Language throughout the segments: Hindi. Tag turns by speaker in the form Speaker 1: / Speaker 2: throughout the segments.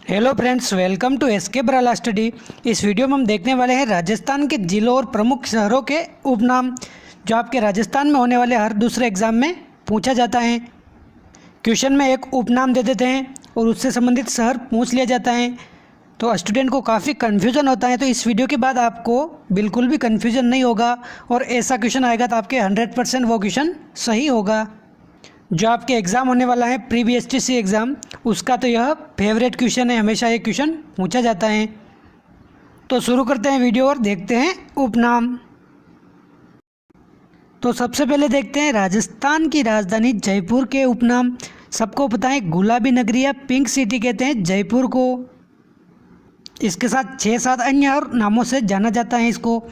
Speaker 1: Hello friends, welcome to SK Barala study. इस वीडियो में हम देखने वाले हैं राजस्थान के जिलों और प्रमुख शहरों के उपनाम, जो आपके राजस्थान में होने वाले हर दूसरे एग्जाम में पूछा जाता है। क्वेश्चन में एक उपनाम दे देते हैं और उससे संबंधित शहर पूछ लिया जाता है, तो स्टूडेंट को काफ़ी कन्फ्यूजन होता है। तो इस वीडियो के बाद आपको बिल्कुल भी कन्फ्यूजन नहीं होगा और ऐसा क्वेश्चन आएगा तो आपके 100% वो क्वेश्चन सही होगा। जो आपके एग्ज़ाम होने वाला है प्री BSTC एग्ज़ाम, उसका तो यह फेवरेट क्वेश्चन है, हमेशा ये क्वेश्चन पूछा जाता है। तो शुरू करते हैं वीडियो और देखते हैं उपनाम। तो सबसे पहले देखते हैं राजस्थान की राजधानी जयपुर के उपनाम। सबको पता है गुलाबी नगरी या पिंक सिटी कहते हैं जयपुर को। इसके साथ 6-7 अन्य और नामों से जाना जाता है इसको।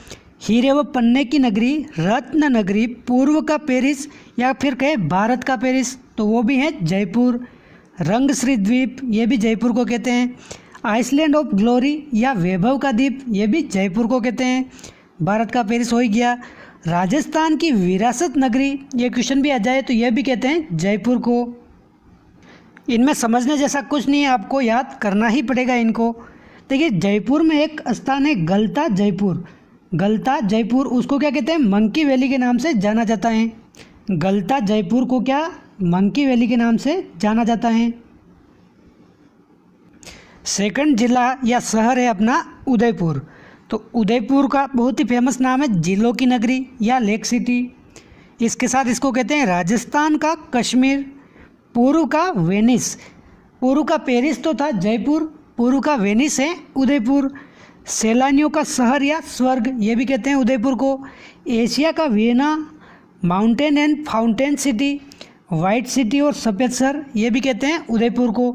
Speaker 1: हीरे व पन्ने की नगरी, रत्न नगरी, पूर्व का पेरिस या फिर कहे भारत का पेरिस, तो वो भी है जयपुर। रंगश्री द्वीप, ये भी जयपुर को कहते हैं। आइसलैंड ऑफ ग्लोरी या वैभव का द्वीप, ये भी जयपुर को कहते हैं। भारत का पेरिस हो ही गया। राजस्थान की विरासत नगरी, ये क्वेश्चन भी आ जाए तो यह भी कहते हैं जयपुर को। इनमें समझने जैसा कुछ नहीं है, आपको याद करना ही पड़ेगा इनको। देखिए, जयपुर में एक स्थान है गलता जयपुर। गलता जयपुर, उसको क्या कहते हैं? मंकी वैली के नाम से जाना जाता है। गलता जयपुर को क्या मंकी वैली के नाम से जाना जाता है। सेकंड जिला या शहर है अपना उदयपुर। तो उदयपुर का बहुत ही फेमस नाम है जिलों की नगरी या लेक सिटी। इसके साथ इसको कहते हैं राजस्थान का कश्मीर। पूर्व का वेनिस, पूर्व का पेरिस तो था जयपुर, पूर्व का वेनिस है उदयपुर। सैलानियों का शहर या स्वर्ग, ये भी कहते हैं उदयपुर को। एशिया का Vienna, mountain and fountain city, white city और सफ़ेद शहर, ये भी कहते हैं उदयपुर को।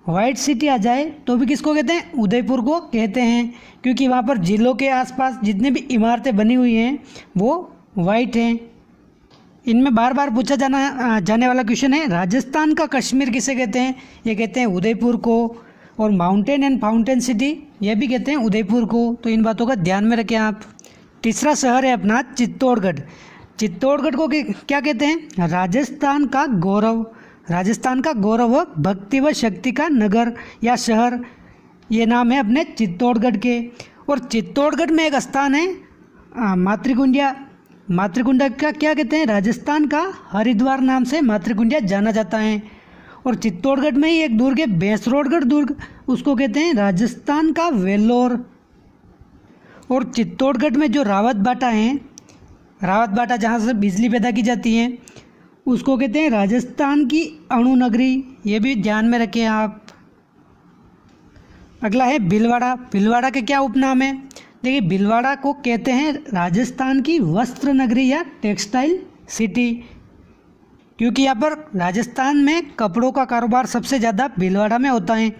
Speaker 1: वाइट सिटी आ जाए तो भी किसको कहते हैं? उदयपुर को कहते हैं, क्योंकि वहाँ पर जिलों के आसपास जितने भी इमारतें बनी हुई हैं वो वाइट हैं। इनमें बार बार पूछा जाने वाला क्वेश्चन है राजस्थान का कश्मीर किसे कहते हैं? ये कहते हैं उदयपुर को। और माउंटेन एंड फाउंटेन सिटी, ये भी कहते हैं उदयपुर को। तो इन बातों का ध्यान में रखें आप। तीसरा शहर है अपना चित्तौड़गढ़। चित्तौड़गढ़ को क्या कहते हैं? राजस्थान का गौरव। राजस्थान का गौरव, भक्ति व शक्ति का नगर या शहर, ये नाम है अपने चित्तौड़गढ़ के। और चित्तौड़गढ़ में एक स्थान है मातृकुंडिया। मातृकुंडिया का क्या कहते हैं? राजस्थान का हरिद्वार नाम से मातृकुंडिया जाना जाता है। और चित्तौड़गढ़ में ही एक दुर्ग है भैंसरोडगढ़ दुर्ग, उसको कहते हैं राजस्थान का वेल्लोर। और चित्तौड़गढ़ में जो रावत बाटा है, रावत बाटा जहाँ से बिजली पैदा की जाती है, उसको कहते हैं राजस्थान की अणु नगरी, ये भी ध्यान में रखें आप। अगला है भीलवाड़ा। भीलवाड़ा के क्या उपनाम है? देखिए, भीलवाड़ा को कहते हैं राजस्थान की वस्त्र नगरी या टेक्सटाइल सिटी, क्योंकि यहाँ पर राजस्थान में कपड़ों का कारोबार सबसे ज़्यादा भीलवाड़ा में होता है।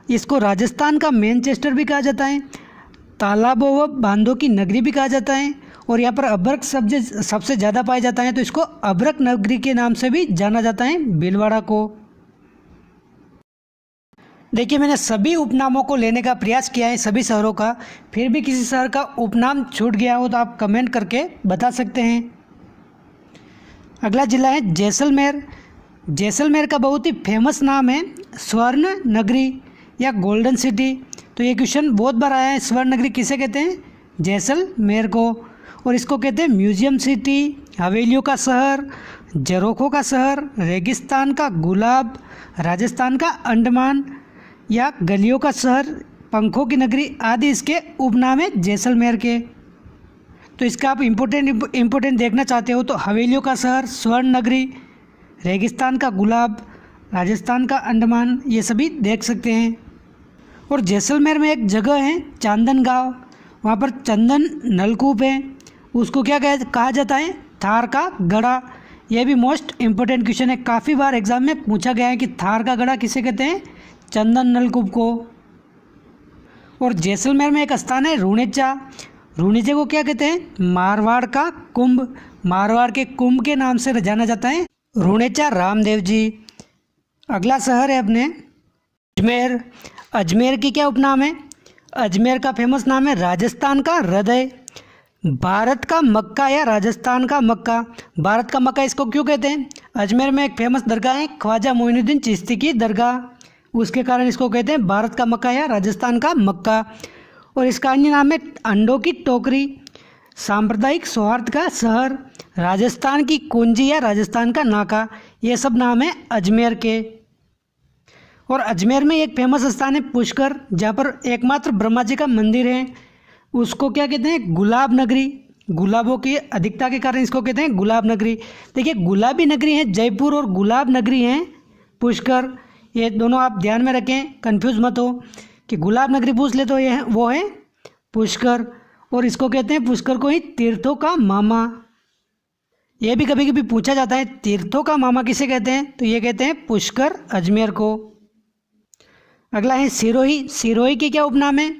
Speaker 1: इसको राजस्थान का मैनचेस्टर भी कहा जाता है, तालाबों व बांधों की नगरी भी कहा जाता है। और यहाँ पर अभ्रक सबसे ज़्यादा पाए जाता है, तो इसको अभ्रक नगरी के नाम से भी जाना जाता है भीलवाड़ा को। देखिए, मैंने सभी उपनामों को लेने का प्रयास किया है, सभी शहरों का। फिर भी किसी शहर का उपनाम छूट गया हो तो आप कमेंट करके बता सकते हैं। अगला जिला है जैसलमेर। जैसलमेर का बहुत ही फेमस नाम है स्वर्ण नगरी या गोल्डन सिटी। तो ये क्वेश्चन बहुत बार आया है, स्वर्ण नगरी किसे कहते हैं? जैसलमेर को। और इसको कहते हैं म्यूजियम सिटी, हवेलियों का शहर, झरोखों का शहर, रेगिस्तान का गुलाब, राजस्थान का अंडमान या गलियों का शहर, पंखों की नगरी आदि इसके उपनाम है जैसलमेर के। तो इसका आप इम्पोर्टेंट देखना चाहते हो तो हवेलियों का शहर, स्वर्ण नगरी, रेगिस्तान का गुलाब, राजस्थान का अंडमान, ये सभी देख सकते हैं। और जैसलमेर में एक जगह है चांदन गांव, वहाँ पर चंदन नलकूप है, उसको क्या कहा जाता है? थार का गड़ा। यह भी मोस्ट इम्पोर्टेंट क्वेश्चन है, काफ़ी बार एग्जाम में पूछा गया है कि थार का गड़ा किसे कहते हैं? चंदन नलकूप को। और जैसलमेर में एक स्थान है रूणेचा। रूणेचे को क्या कहते हैं? मारवाड़ का कुंभ। मारवाड़ के कुंभ के नाम से जाना जाता है रूणेचा रामदेव जी। अगला शहर है अपने अजमेर। अजमेर की क्या उपनाम है? अजमेर का फेमस नाम है राजस्थान का हृदय, भारत का मक्का या राजस्थान का मक्का। भारत का मक्का इसको क्यों कहते हैं? अजमेर में एक फेमस दरगाह है ख्वाजा मोइनुद्दीन चिश्ती की दरगाह। उसके कारण इसको कहते हैं भारत का मक्का या राजस्थान का मक्का। और इसका अन्य नाम है अंडों की टोकरी, सांप्रदायिक सौहार्द का शहर, राजस्थान की कुंजी या राजस्थान का नाका, ये सब नाम है अजमेर के। और अजमेर में एक फेमस स्थान है पुष्कर, जहाँ पर एकमात्र ब्रह्मा जी का मंदिर है। उसको क्या कहते हैं? गुलाब नगरी। गुलाबों की अधिकता के कारण इसको कहते हैं गुलाब नगरी। देखिए, गुलाबी नगरी है जयपुर और गुलाब नगरी है पुष्कर। ये दोनों आप ध्यान में रखें, कंफ्यूज मत हो कि गुलाब नगरी पूछ ले तो ये है वो है पुष्कर। और इसको कहते हैं पुष्कर को ही तीर्थों का मामा। ये भी कभी कभी पूछा जाता है, तीर्थों का मामा किसे कहते हैं? तो ये कहते हैं पुष्कर अजमेर को। अगला है सिरोही। सिरोही के क्या उपनाम है?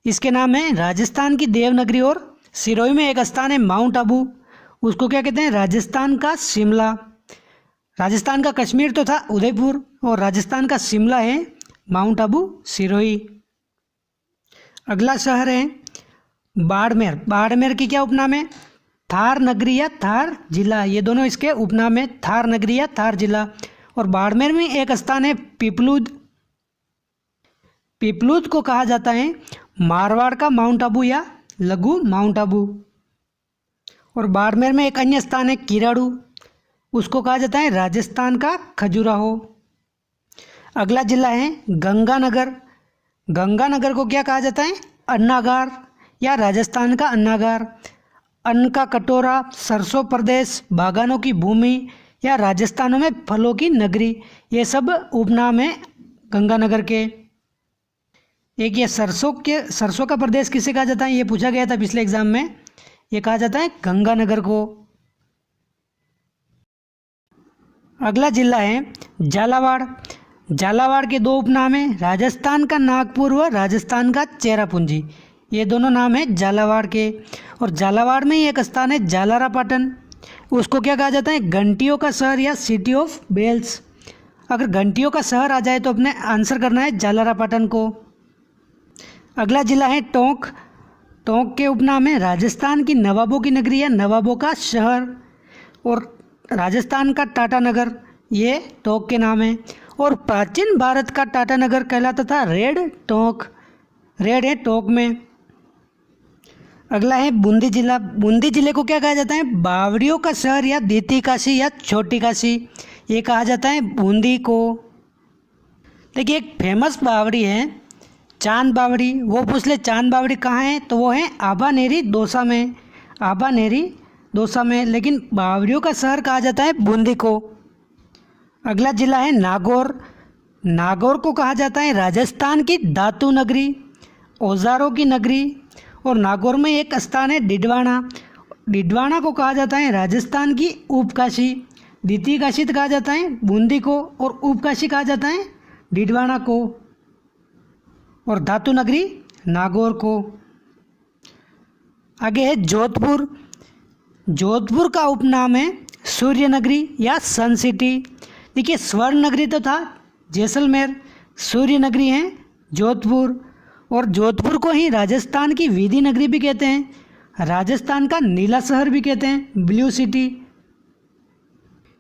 Speaker 1: इसके नाम है राजस्थान की देवनगरी। और सिरोही में एक स्थान है माउंट आबू, उसको क्या कहते हैं? राजस्थान का शिमला। राजस्थान का कश्मीर तो था उदयपुर, और राजस्थान का शिमला है माउंट आबू सिरोही। अगला शहर है बाड़मेर। बाड़मेर की क्या उपनाम है? थार नगरी या थार जिला, ये दोनों इसके उपनाम है, थार नगरी या थार जिला। और बाड़मेर में एक स्थान है पिपलूद। पिपलूद को कहा जाता है मारवाड़ का माउंट आबू या लघु माउंट आबू। और बाड़मेर में एक अन्य स्थान है किराड़ू, उसको कहा जाता है राजस्थान का खजुराहो। अगला जिला है गंगानगर। गंगानगर को क्या कहा जाता है? अन्नागार या राजस्थान का अन्नागार। अन्न का कटोरा, सरसों प्रदेश, बागानों की भूमि या राजस्थानों में फलों की नगरी, ये सब उपनाम है गंगानगर के। एक ये सरसों का प्रदेश किसे कहा जाता है? ये पूछा गया था पिछले एग्जाम में। ये कहा जाता है गंगानगर को। अगला जिला है झालावाड़। झालावाड़ के दो उपनाम हैं, राजस्थान का नागपुर व राजस्थान का चेरापूंजी, ये दोनों नाम हैं झालावाड़ के। और झालावाड़ में ही एक स्थान है झालरापाटन, उसको क्या कहा जाता है? घंटियों का शहर या सिटी ऑफ बेल्स। अगर घंटियों का शहर आ जाए तो अपने आंसर करना है झालरापाटन को। अगला जिला है टोंक। टोंक के उपनाम है राजस्थान की नवाबों की नगरी या नवाबों का शहर। और राजस्थान का टाटानगर, ये टोंक के नाम है। और प्राचीन भारत का टाटानगर कहलाता था रेड टोंक। रेड है टोंक में। अगला है बूंदी जिला। बूंदी जिले को क्या कहा जाता है? बावड़ियों का शहर या द्वितीय काशी या छोटी काशी, ये कहा जाता है बूंदी को। देखिए, एक फेमस बावड़ी है चांद बावड़ी, वो पूछ ले चांद बावड़ी कहाँ है? तो वो है आबानेरी दौसा में। आबानेरी दौसा में। लेकिन बावड़ियों का शहर कहा जाता है बूंदी को। अगला जिला है नागौर। नागौर को कहा जाता है राजस्थान की धातु नगरी, औजारों की नगरी। और नागौर में एक स्थान है डिडवाना। डिडवाना को कहा जाता है राजस्थान की उपकाशी। द्वितीय काशी कहा जाता है बूंदी को, और उपकाशी कहा जाता है डिडवाना को। और धातु नगरी नागौर को। आगे है जोधपुर। जोधपुर का उपनाम है सूर्य नगरी या सन सिटी। देखिए, स्वर्ण नगरी तो था जैसलमेर, सूर्य नगरी है जोधपुर। और जोधपुर को ही राजस्थान की विधि नगरी भी कहते हैं, राजस्थान का नीला शहर भी कहते हैं, ब्लू सिटी।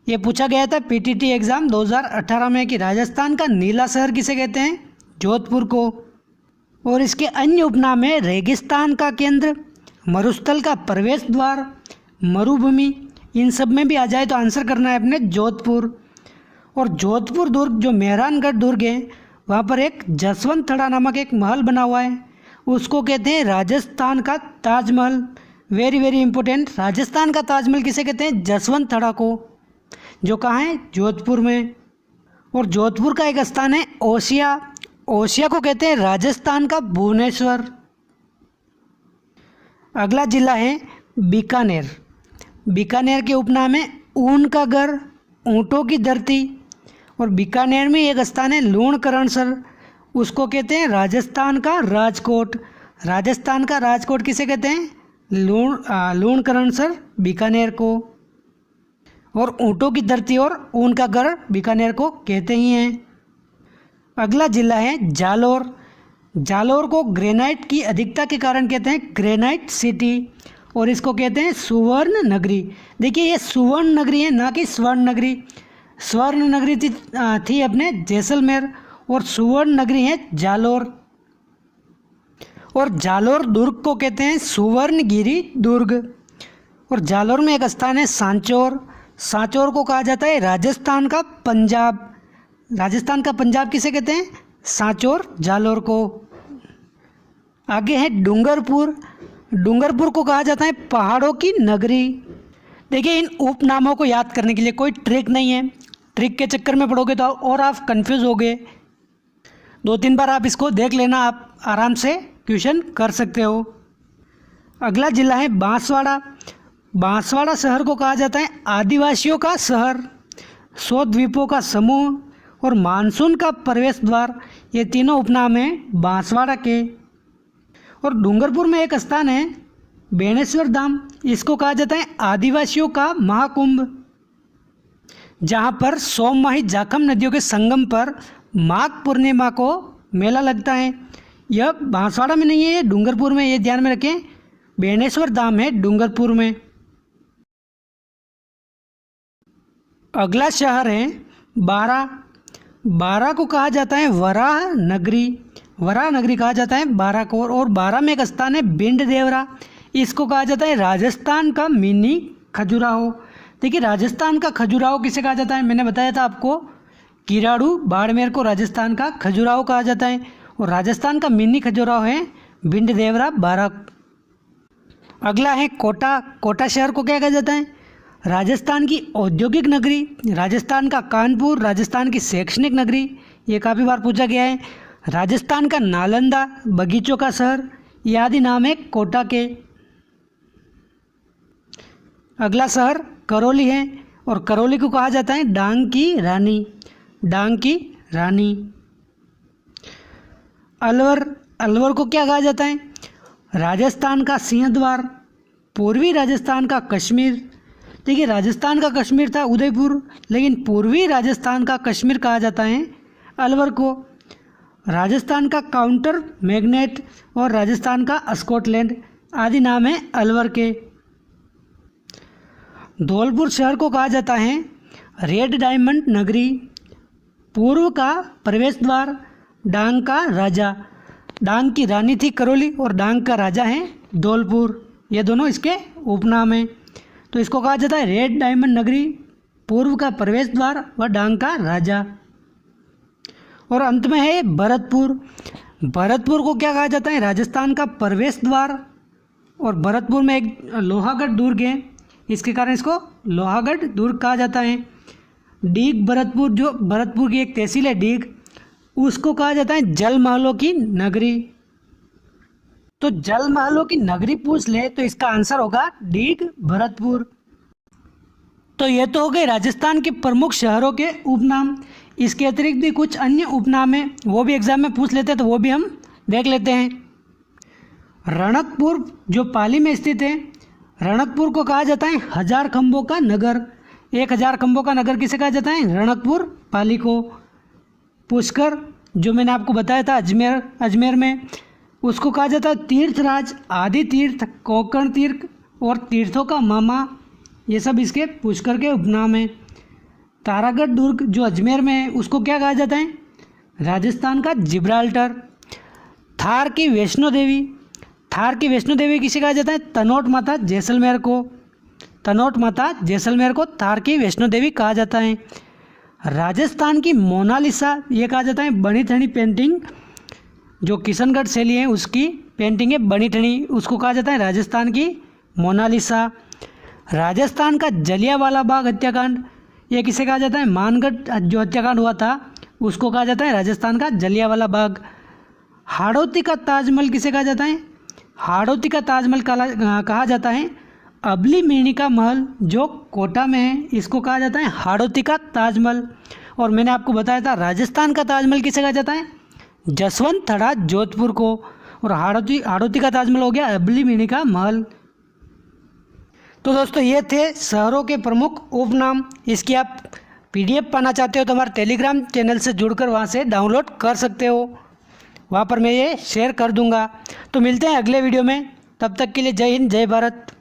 Speaker 1: ये पूछा गया था पीटीटी एग्ज़ाम 2018 में कि राजस्थान का नीला शहर किसे कहते हैं? जोधपुर को। और इसके अन्य उपनाम है रेगिस्तान का केंद्र, मरुस्थल का प्रवेश द्वार, मरुभूमि। इन सब में भी आ जाए तो आंसर करना है अपने जोधपुर। और जोधपुर दुर्ग, जो मेहरानगढ़ दुर्ग है, वहाँ पर एक जसवंत थड़ा नामक एक महल बना हुआ है, उसको कहते हैं राजस्थान का Taj Mahal. Very very important, Rajasthan का ताजमहल किसे कहते हैं? जसवंत थड़ा को, जो कहाँ है? जोधपुर में। और जोधपुर का एक स्थान है ओसिया। ओसिया को कहते हैं राजस्थान का भुवनेश्वर। अगला जिला है बीकानेर। बीकानेर के उपनाम है ऊन का घर, ऊँटों की धरती। और बीकानेर में एक स्थान है लूणकरणसर, उसको कहते हैं राजस्थान का राजकोट। राजस्थान का राजकोट किसे कहते हैं? लूणकरणसर बीकानेर को। और ऊँटों की धरती और ऊन का घर बीकानेर को कहते ही हैं। अगला जिला है जालोर। जालोर को ग्रेनाइट की अधिकता के कारण कहते हैं ग्रेनाइट सिटी, और इसको कहते हैं सुवर्ण नगरी। देखिए, ये सुवर्ण नगरी है, ना कि स्वर्ण नगरी। स्वर्ण नगरी थी अपने जैसलमेर, और सुवर्ण नगरी है जालोर। और जालोर दुर्ग को कहते हैं सुवर्णगिरी दुर्ग। और जालोर में एक स्थान है सांचौर। सांचौर को कहा जाता है राजस्थान का पंजाब। राजस्थान का पंजाब किसे कहते हैं? सांचौर, जालोर को। आगे है डूंगरपुर। डूंगरपुर को कहा जाता है पहाड़ों की नगरी। देखिए, इन उपनामों को याद करने के लिए कोई ट्रिक नहीं है। ट्रिक के चक्कर में पढ़ोगे तो और आप कंफ्यूज होगे। 2-3 बार आप इसको देख लेना, आप आराम से क्वेश्चन कर सकते हो। अगला जिला है बांसवाड़ा। बांसवाड़ा शहर को कहा जाता है आदिवासियों का शहर, 100 द्वीपों का समूह और मानसून का प्रवेश द्वार। ये तीनों उपनाम हैं बांसवाड़ा के। और डूंगरपुर में एक स्थान है बेणेश्वर धाम। इसको कहा जाता है आदिवासियों का महाकुंभ, जहाँ पर सोमवाही जाखम नदियों के संगम पर माघ पूर्णिमा को मेला लगता है। यह बांसवाड़ा में नहीं है, ये डूंगरपुर में, ये ध्यान में रखें। बेणेश्वर धाम है डूंगरपुर में। अगला शहर है बारा। बारा को कहा जाता है वराह नगरी। वराह नगरी कहा जाता है बारा को। और बारा में एक स्थान है भिंड देवरा। इसको कहा जाता है राजस्थान का मिनी खजुराहो। देखिए, राजस्थान का खजुराहो किसे कहा जाता है? मैंने बताया था आपको, किराड़ू बाड़मेर को राजस्थान का खजुराहो कहा जाता है। और राजस्थान का मिनी खजुराहो है भिंड देवरा बारा। अगला है कोटा। कोटा शहर को क्या कहा जाता है? राजस्थान की औद्योगिक नगरी, राजस्थान का कानपुर, राजस्थान की शैक्षणिक नगरी, ये काफ़ी बार पूछा गया है। राजस्थान का नालंदा, बगीचों का शहर, ये आदि नाम है कोटा के। अगला शहर करौली है। और करौली को कहा जाता है डांग की रानी। डांग की रानी। अलवर। अलवर को क्या कहा जाता है? राजस्थान का सिंहद्वार, पूर्वी राजस्थान का कश्मीर। देखिए, राजस्थान का कश्मीर था उदयपुर, लेकिन पूर्वी राजस्थान का कश्मीर कहा जाता है अलवर को। राजस्थान का काउंटर मैग्नेट और राजस्थान का स्कॉटलैंड आदि नाम है अलवर के। धौलपुर शहर को कहा जाता है रेड डायमंड नगरी, पूर्व का प्रवेश द्वार, डांग का राजा। डांग की रानी थी करौली और डांग का राजा है धौलपुर। ये दोनों इसके उपनाम हैं। तो इसको कहा जाता है रेड डायमंड नगरी, पूर्व का प्रवेश द्वार व डांग का राजा। और अंत में है भरतपुर। भरतपुर को क्या कहा जाता है? राजस्थान का प्रवेश द्वार। और भरतपुर में एक लोहागढ़ दुर्ग है, इसके कारण इसको लोहागढ़ दुर्ग कहा जाता है। डीग भरतपुर, जो भरतपुर की एक तहसील है डीग, उसको कहा जाता है जल महलों की नगरी। तो जल महलों की नगरी पूछ ले तो इसका आंसर होगा डीग भरतपुर। तो ये तो हो गए राजस्थान के प्रमुख शहरों के उपनाम। इसके अतिरिक्त भी कुछ अन्य उपनाम हैं, वो भी एग्जाम में पूछ लेते हैं, तो वो भी हम देख लेते हैं। रणकपुर जो पाली में स्थित है, रणकपुर को कहा जाता है 1000 खंभों का नगर। 1000 खंभों का नगर किसे कहा जाता है? रणकपुर पाली को। पुष्कर जो मैंने आपको बताया था अजमेर में, उसको कहा जाता है तीर्थराज, आदि तीर्थ, कोकण तीर्थ और तीर्थों का मामा। ये सब इसके पुष्कर के उपनाम हैं। तारागढ़ दुर्ग जो अजमेर में है, उसको क्या कहा जाता है? राजस्थान का जिब्राल्टर। थार की वैष्णो देवी, थार की वैष्णो देवी किसे कहा जाता है? तनोट माता जैसलमेर को। तनोट माता जैसलमेर को थार की वैष्णो देवी कहा जाता है। राजस्थान की मोनालिसा, ये कहा जाता है बनी ठनी पेंटिंग, जो किशनगढ़ शैली है उसकी पेंटिंग है बनी ठनी, उसको कहा जाता है राजस्थान की मोनालिसा। राजस्थान का जलियांवाला बाग हत्याकांड, ये किसे कहा जाता है? मानगढ़ जो हत्याकांड हुआ था उसको कहा जाता है राजस्थान का जलियांवाला बाग। हाड़ौती का ताजमहल किसे कहा जाता है? हाड़ौती का ताजमहल कहा जाता है अबली मिर्णी का महल जो कोटा में है, इसको कहा जाता है हाड़ौती का ताजमहल। और मैंने आपको बताया था राजस्थान का ताजमहल किसे कहा जाता है? जसवंत थड़ा जोधपुर को। और हाड़ौती का ताजमहल हो गया अबली मिर्णी का महल। तो दोस्तों, ये थे शहरों के प्रमुख उपनाम। इसकी आप PDF पाना चाहते हो तो हमारे टेलीग्राम चैनल से जुड़कर वहाँ से डाउनलोड कर सकते हो, वहाँ पर मैं ये शेयर कर दूँगा। तो मिलते हैं अगले वीडियो में, तब तक के लिए जय हिंद जय भारत।